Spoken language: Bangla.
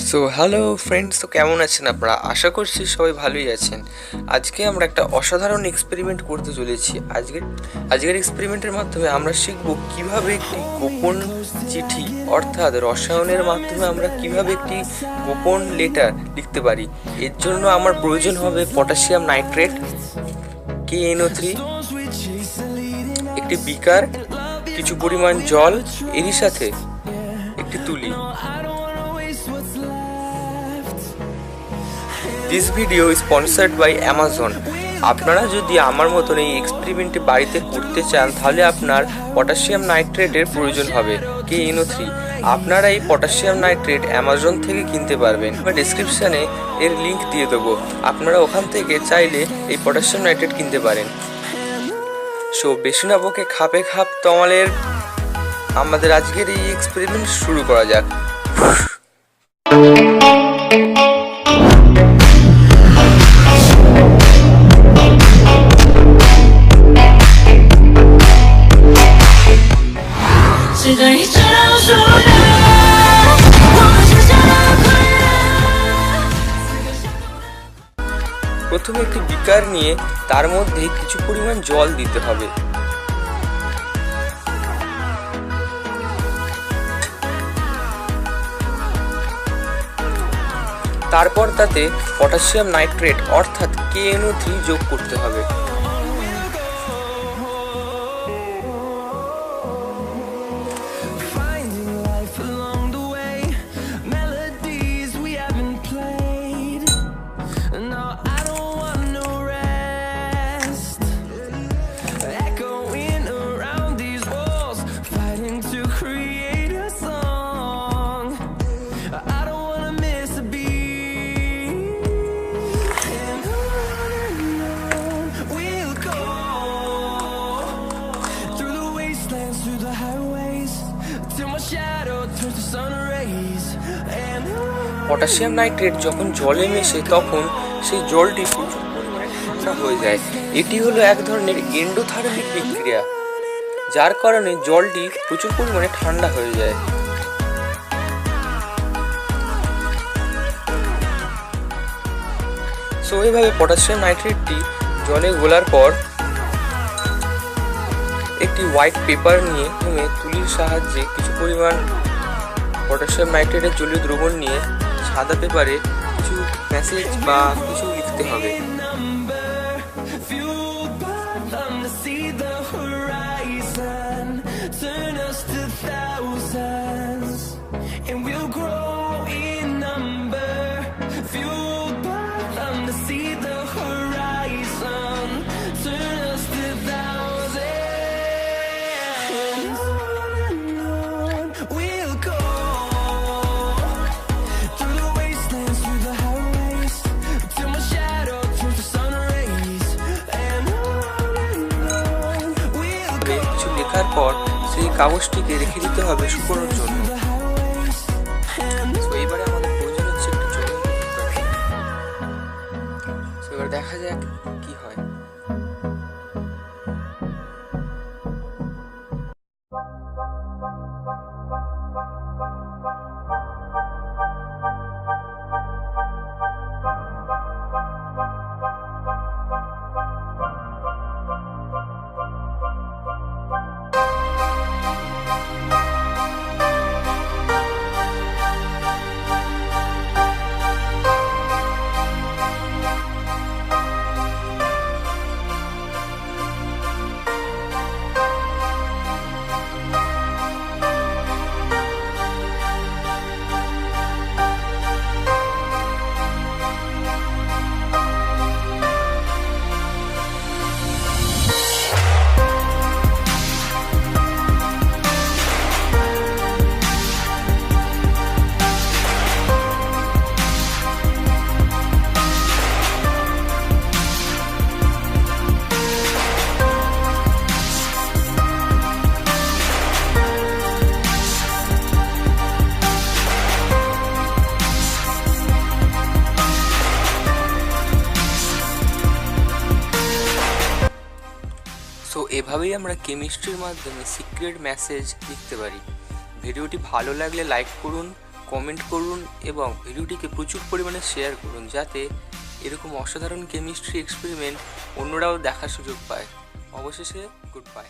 সো হ্যালো ফ্রেন্ডস, তো কেমন আছেন আপনারা? আশা করছি সবাই ভালোই আছেন। আজকে আমরা একটা অসাধারণ এক্সপেরিমেন্ট করতে চলেছি। আজকের এক্সপেরিমেন্টের মাধ্যমে আমরা শিখব কিভাবে একটি গোপন চিঠি অর্থাৎ রসায়নের মাধ্যমে আমরা কিভাবে একটি গোপন লেটার লিখতে পারি। এর জন্য আমার প্রয়োজন হবে পটাশিয়াম নাইট্রেট, KNO3, একটি বিকার, কিছু পরিমাণ জল, এরই সাথে একটি তুলি। This video sponsored by Amazon. আপনারা যদি আমার মতন এই এক্সপেরিমেন্টটি বাড়িতে করতে চান তাহলে আপনার পটাশিয়াম নাইট্রেটের প্রয়োজন হবে, KNO3। আপনারা এই পটাশিয়াম নাইট্রেট অ্যামাজন থেকে কিনতে পারবেন বা ডিসক্রিপশানে এর লিঙ্ক দিয়ে দেবো। আপনারা ওখান থেকে চাইলে এই পটাশিয়াম নাইট্রেট কিনতে পারেন। সো বেশি না বকে খাপে খাপ তমালের আমাদের আজকের এই এক্সপেরিমেন্ট শুরু করা যাক। প্রথমে একটি বিকার নিয়ে তার মধ্যে কিছু পরিমাণ জল দিতে হবে। তারপর তাতে পটাশিয়াম নাইট্রেট অর্থাৎ KNO3 যোগ করতে হবে। পটাশিয়াম নাইট্রেট যখন জলে মেশে তখন সেই জলটি প্রচুর পরিমাণে ঠান্ডা হয়ে যায়। এটি হলো এক ধরনের এন্ডোথার্মিক বিক্রিয়া, যার কারণে জলটি প্রচুর পরিমাণে ঠান্ডা হয়ে যায়। সো এইভাবে পটাশিয়াম নাইট্রেটটি জলে গোলার পর একটি হোয়াইট পেপার নিয়ে তুলির সাহায্যে কিছু পরিমাণ পটাশিয়াম নাইট্রেটের জলীয় দ্রবণ নিয়ে সাদা পেপারে কিছু মেসেজ বা কিছু লিখতে হবে। কিছু লেখার পর সেই কাগজটিকে রেখে দিতে হবে শুকোনোর জন্য। এবারে আমাদের প্রয়োজন হচ্ছে একটু জল। এবার দেখা যাক কি হয়। সো এভাবেই আমরা কেমিস্ট্রির মাধ্যমে সিক্রেট মেসেজ লিখতে পারি। ভিডিওটি ভালো লাগলে লাইক করুন, কমেন্ট করুন এবং ভিডিওটিকে প্রচুর পরিমাণে শেয়ার করুন, যাতে এরকম অসাধারণ কেমিস্ট্রি এক্সপেরিমেন্ট অন্যরাও দেখার সুযোগ পায়। অবশেষে গুড বাই।